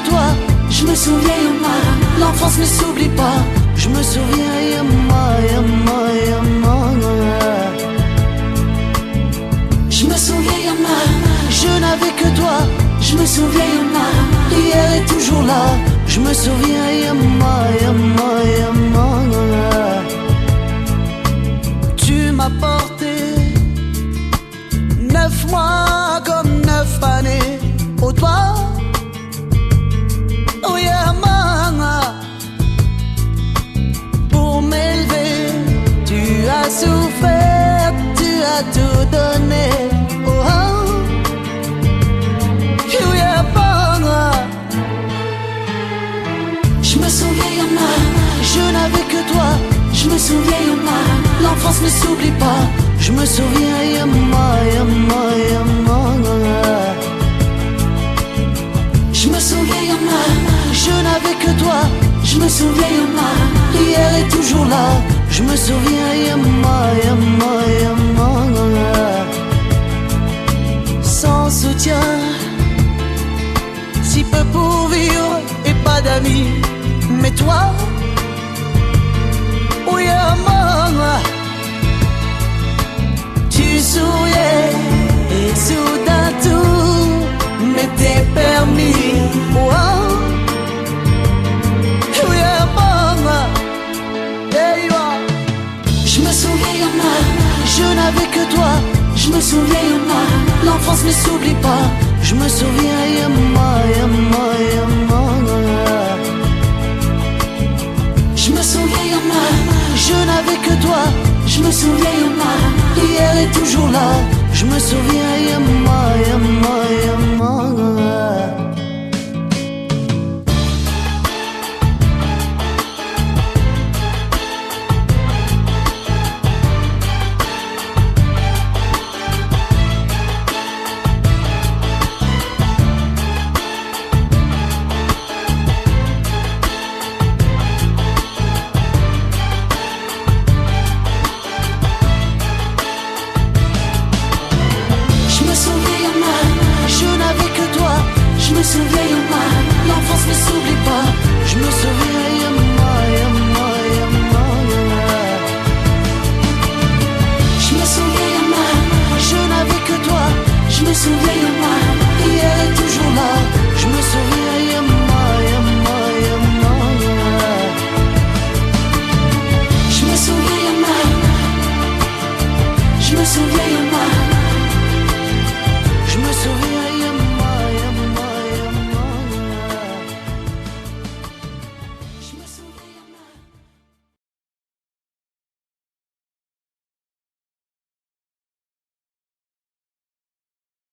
toi, je me souviens Yama. L'enfance ne s'oublie pas. Je me souviens Yama, Yama, Yama. Je me souviens Yama. Je n'avais que toi. Je me souviens Yama. Hier est toujours là. Je me souviens Yama, Yama, Yama. Tu m'as porté 9 mois comme 9 années au doigt. Oh Yama. Pour m'élever, tu as souffert, tu as tout donné. Oh, oh. Oh Yama. Je me souviens Yama. Je n'avais que toi. Je me souviens Yama. L'enfance ne s'oublie pas. Je me souviens Yama, Yama, Yama. Je me souviens Yama. Je n'avais que toi. Je me souviens Yama. Hier est toujours là. Je me souviens Yama, Yama, Yama. Sans soutien, si peu pour vivre et pas d'amis. Mais toi, oh Yama, tu souriais et soudain tout m'était permis. Wow. Oh Yama, there you are. Je me souviens Yama, je n'avais que toi. Je me souviens Yama, l'enfance ne s'oublie pas. Je me souviens Yama, Yama, Yama. Je me souviens Yama, je n'avais que toi. Je me souviens Yama, hier est toujours là. Je me souviens Yama, Yama, Yama. Je me souviens Yama, l'enfance ne s'oublie pas. Je me souviens Yama, Yama, Yama. Je me souviens Yama, je n'avais que toi. Je me souviens Yama, hier est toujours là. Je me souviens Yama, Yama, Yama. Je me souviens Yama, je me souviens Yama.